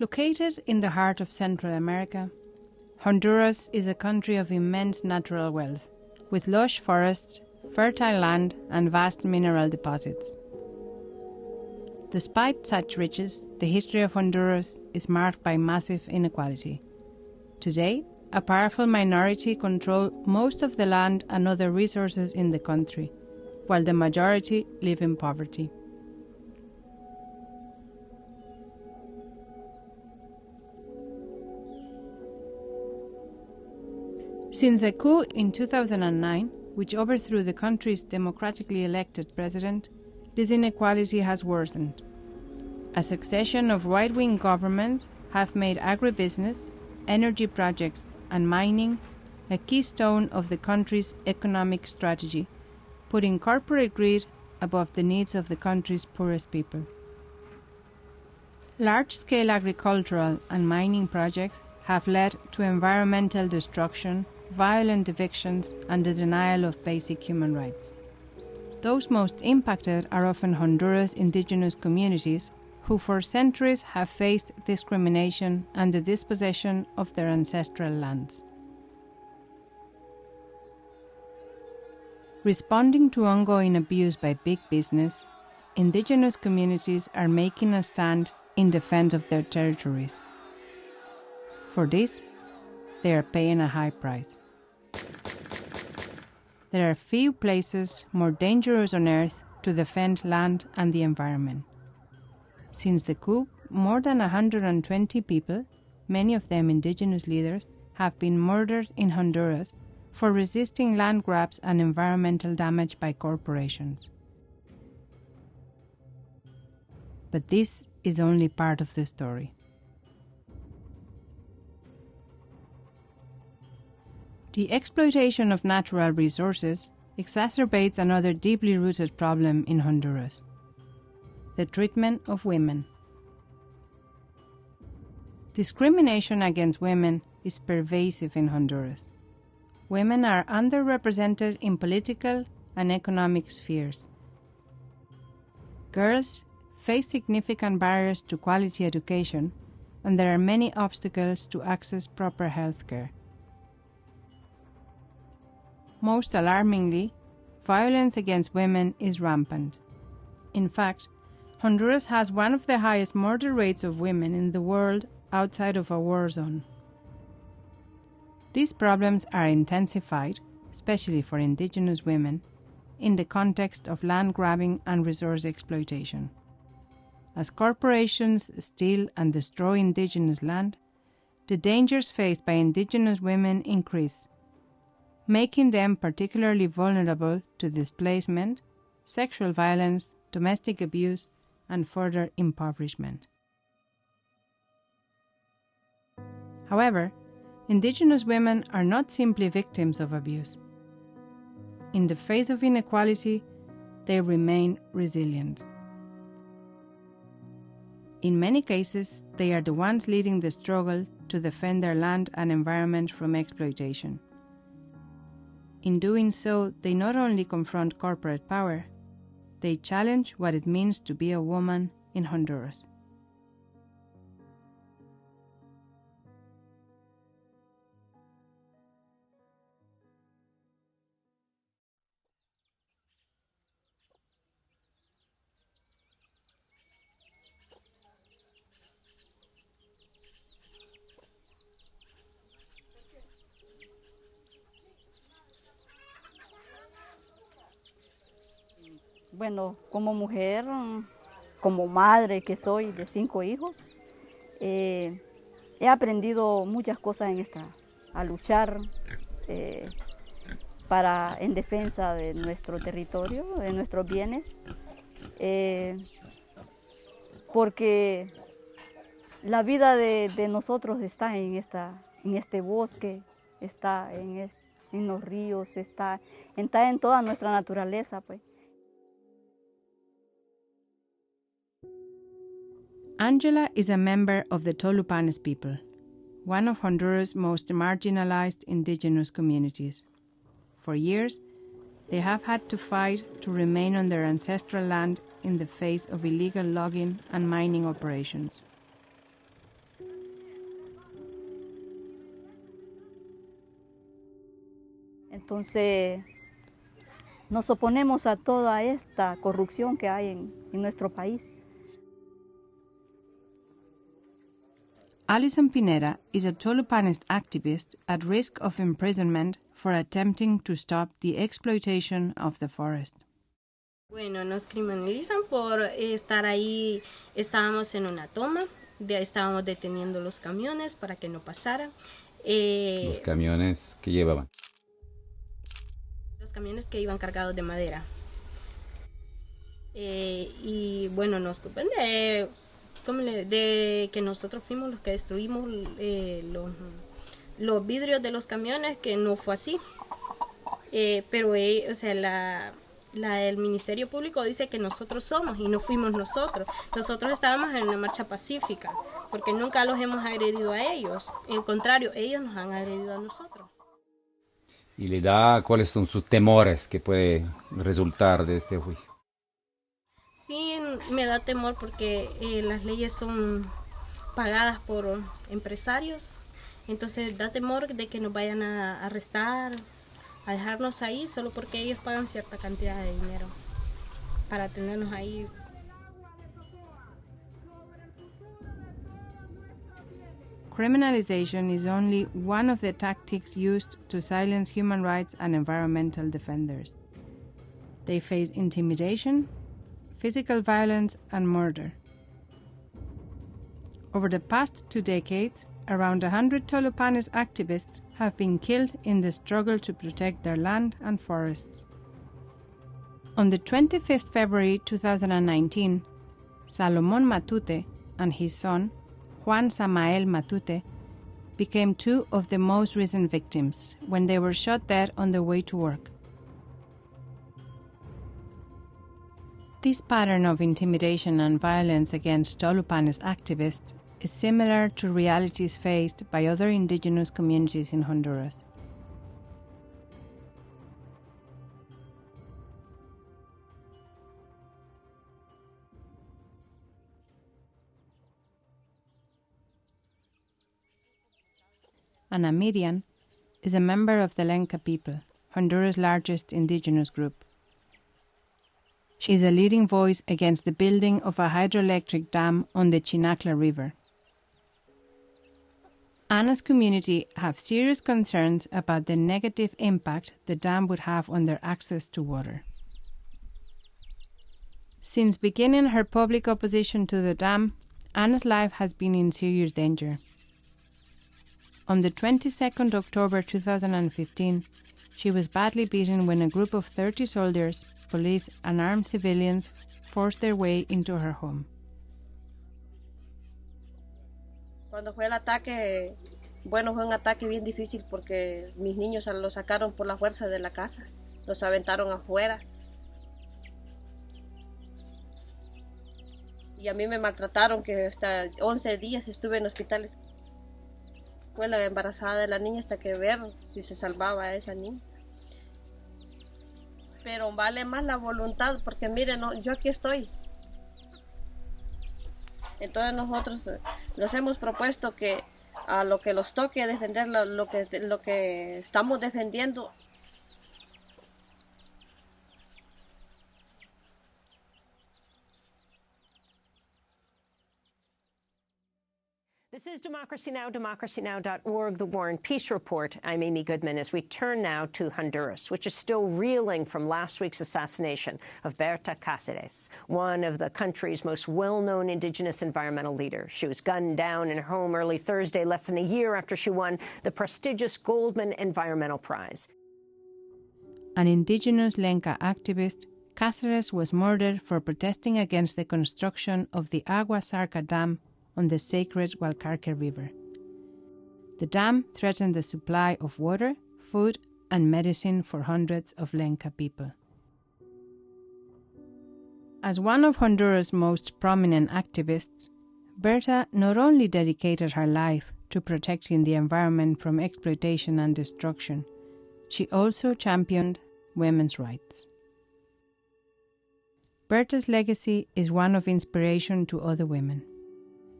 Located in the heart of Central America, Honduras is a country of immense natural wealth, with lush forests, fertile land, and vast mineral deposits. Despite such riches, the history of Honduras is marked by massive inequality. Today, a powerful minority control most of the land and other resources in the country, while the majority live in poverty. Since a coup in 2009, which overthrew the country's democratically elected president, this inequality has worsened. A succession of right-wing governments have made agribusiness, energy projects, and mining a keystone of the country's economic strategy, putting corporate greed above the needs of the country's poorest people. Large-scale agricultural and mining projects have led to environmental destruction, violent evictions, and the denial of basic human rights. Those most impacted are often Honduras indigenous communities who for centuries have faced discrimination and the dispossession of their ancestral lands. Responding to ongoing abuse by big business, indigenous communities are making a stand in defense of their territories. For this, they are paying a high price. There are few places more dangerous on earth to defend land and the environment. Since the coup, more than 120 people, many of them indigenous leaders, have been murdered in Honduras for resisting land grabs and environmental damage by corporations. But this is only part of the story. The exploitation of natural resources exacerbates another deeply rooted problem in Honduras: the treatment of women. Discrimination against women is pervasive in Honduras. Women are underrepresented in political and economic spheres. Girls face significant barriers to quality education, and there are many obstacles to access proper health care. Most alarmingly, violence against women is rampant. In fact, Honduras has one of the highest murder rates of women in the world outside of a war zone. These problems are intensified, especially for indigenous women, in the context of land grabbing and resource exploitation. As corporations steal and destroy indigenous land, the dangers faced by indigenous women increase, making them particularly vulnerable to displacement, sexual violence, domestic abuse, and further impoverishment. However, indigenous women are not simply victims of abuse. In the face of inequality, they remain resilient. In many cases, they are the ones leading the struggle to defend their land and environment from exploitation. In doing so, they not only confront corporate power, they challenge what it means to be a woman in Honduras. Bueno, como mujer, como madre que soy de 5 hijos, he aprendido muchas cosas a luchar en defensa de nuestro territorio, de nuestros bienes, porque la vida de nosotros está en este bosque, está en los ríos, está en toda nuestra naturaleza, pues. Angela is a member of the Tolupanes people, one of Honduras' most marginalized indigenous communities. For years, they have had to fight to remain on their ancestral land in the face of illegal logging and mining operations. Entonces, nos oponemos a toda esta corrupción que hay en nuestro país. Alison Pineda is a Tolupanist activist at risk of imprisonment for attempting to stop the exploitation of the forest. Bueno, nos criminalizan por estar ahí. Estábamos en una toma, estábamos deteniendo los camiones para que no pasaran. ¿Los camiones que llevaban? Los camiones que iban cargados de madera. Y bueno, nos culpan de que nosotros fuimos los que destruimos los vidrios de los camiones, que no fue así. Pero o sea, el Ministerio Público dice que nosotros somos y no fuimos nosotros. Nosotros estábamos en una marcha pacífica porque nunca los hemos agredido a ellos. Al contrario, ellos nos han agredido a nosotros. ¿Y le da cuáles son sus temores que puede resultar de este juicio? Sí, me da temor porque las leyes son pagadas por empresarios. Entonces da temor de que nos vayan a arrestar, a dejarnos ahí solo porque ellos pagan cierta cantidad de dinero para tenernos ahí. Criminalization is only one of the tactics used to silence human rights and environmental defenders. They face intimidation, physical violence, and murder. Over the past 2 decades, around 100 Tolupanist activists have been killed in the struggle to protect their land and forests. On the 25th February 2019, Salomon Matute and his son, Juan Samael Matute, became two of the most recent victims when they were shot dead on their way to work. This pattern of intimidation and violence against Tolupanist activists is similar to realities faced by other indigenous communities in Honduras. Ana Miriam is a member of the Lenca people, Honduras' largest indigenous group. She is a leading voice against the building of a hydroelectric dam on the Chinacla River. Ana's community have serious concerns about the negative impact the dam would have on their access to water. Since beginning her public opposition to the dam, Ana's life has been in serious danger. On the 22nd October 2015, she was badly beaten when a group of 30 soldiers, police and armed civilians forced their way into her home. Cuando fue el ataque, bueno, fue un ataque bien difícil porque mis niños los sacaron por la fuerza de la casa, los aventaron afuera. Y a mí me maltrataron, que hasta 11 días estuve en hospitales. Fue la embarazada de la niña hasta que ver si se salvaba a esa niña. Pero vale más la voluntad, porque miren, yo aquí estoy. Entonces nosotros nos hemos propuesto que a lo que los toque defender lo que estamos defendiendo. This is Democracy Now!, democracynow.org, The War and Peace Report. I'm Amy Goodman as we turn now to Honduras, which is still reeling from last week's assassination of Berta Cáceres, one of the country's most well-known indigenous environmental leaders. She was gunned down in her home early Thursday, less than a year after she won the prestigious Goldman Environmental Prize. An indigenous Lenca activist, Cáceres was murdered for protesting against the construction of the Agua Zarca Dam on the sacred Hualcarque River. The dam threatened the supply of water, food, and medicine for hundreds of Lenca people. As one of Honduras' most prominent activists, Berta not only dedicated her life to protecting the environment from exploitation and destruction, she also championed women's rights. Berta's legacy is one of inspiration to other women,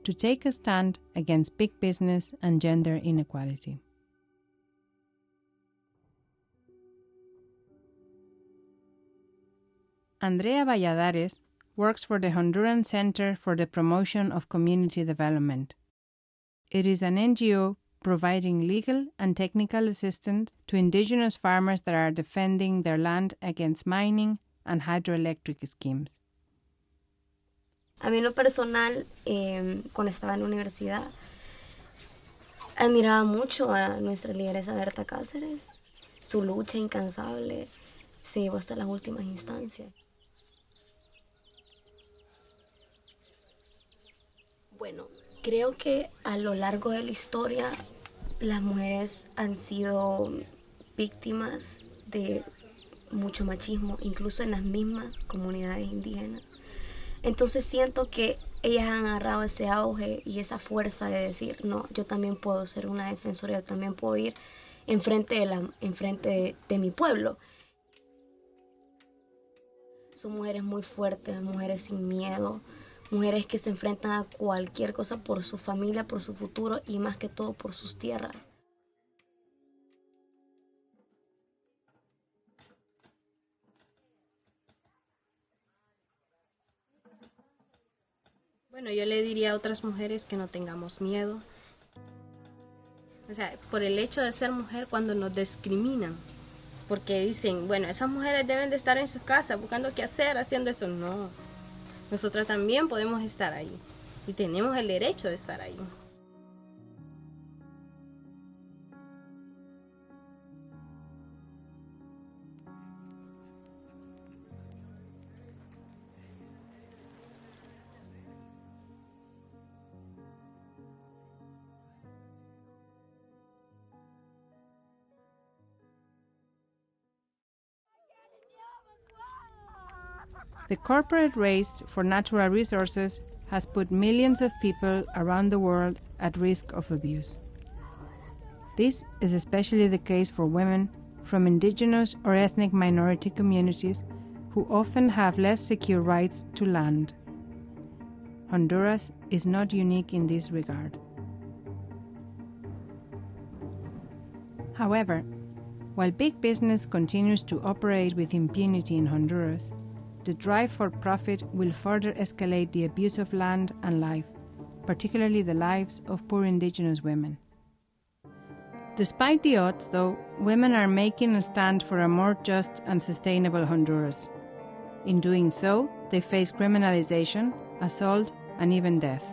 to take a stand against big business and gender inequality. Andrea Valladares works for the Honduran Center for the Promotion of Community Development. It is an NGO providing legal and technical assistance to indigenous farmers that are defending their land against mining and hydroelectric schemes. A mí en lo personal, cuando estaba en la universidad, admiraba mucho a nuestra lideresa Berta Cáceres. Su lucha incansable se llevó hasta las últimas instancias. Bueno, creo que a lo largo de la historia las mujeres han sido víctimas de mucho machismo, incluso en las mismas comunidades indígenas. Entonces siento que ellas han agarrado ese auge y esa fuerza de decir, no, yo también puedo ser una defensora, yo también puedo ir enfrente de mi pueblo. Son mujeres muy fuertes, mujeres sin miedo, mujeres que se enfrentan a cualquier cosa por su familia, por su futuro y más que todo por sus tierras. Bueno, yo le diría a otras mujeres que no tengamos miedo. O sea, por el hecho de ser mujer cuando nos discriminan. Porque dicen, bueno, esas mujeres deben de estar en su casa buscando qué hacer, haciendo esto. No, nosotras también podemos estar ahí. Y tenemos el derecho de estar ahí. The corporate race for natural resources has put millions of people around the world at risk of abuse. This is especially the case for women from indigenous or ethnic minority communities who often have less secure rights to land. Honduras is not unique in this regard. However, while big business continues to operate with impunity in Honduras, the drive for profit will further escalate the abuse of land and life, particularly the lives of poor indigenous women. Despite the odds, though, women are making a stand for a more just and sustainable Honduras. In doing so, they face criminalization, assault, and even death.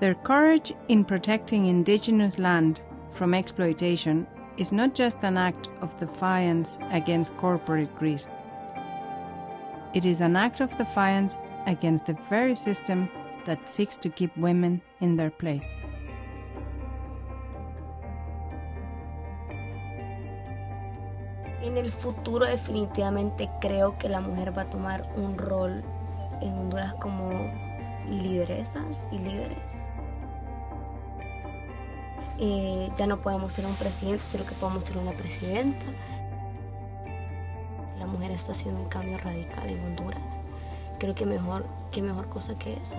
Their courage in protecting indigenous land from exploitation is not just an act of defiance against corporate greed. It is an act of defiance against the very system that seeks to keep women in their place. En el futuro definitivamente creo que la mujer va a tomar un rol en Honduras como lideresas y líderes. Ya no podemos ser un presidente, sino que podemos ser una presidenta. La mujer está haciendo un cambio radical en Honduras. Creo que qué mejor cosa que esa.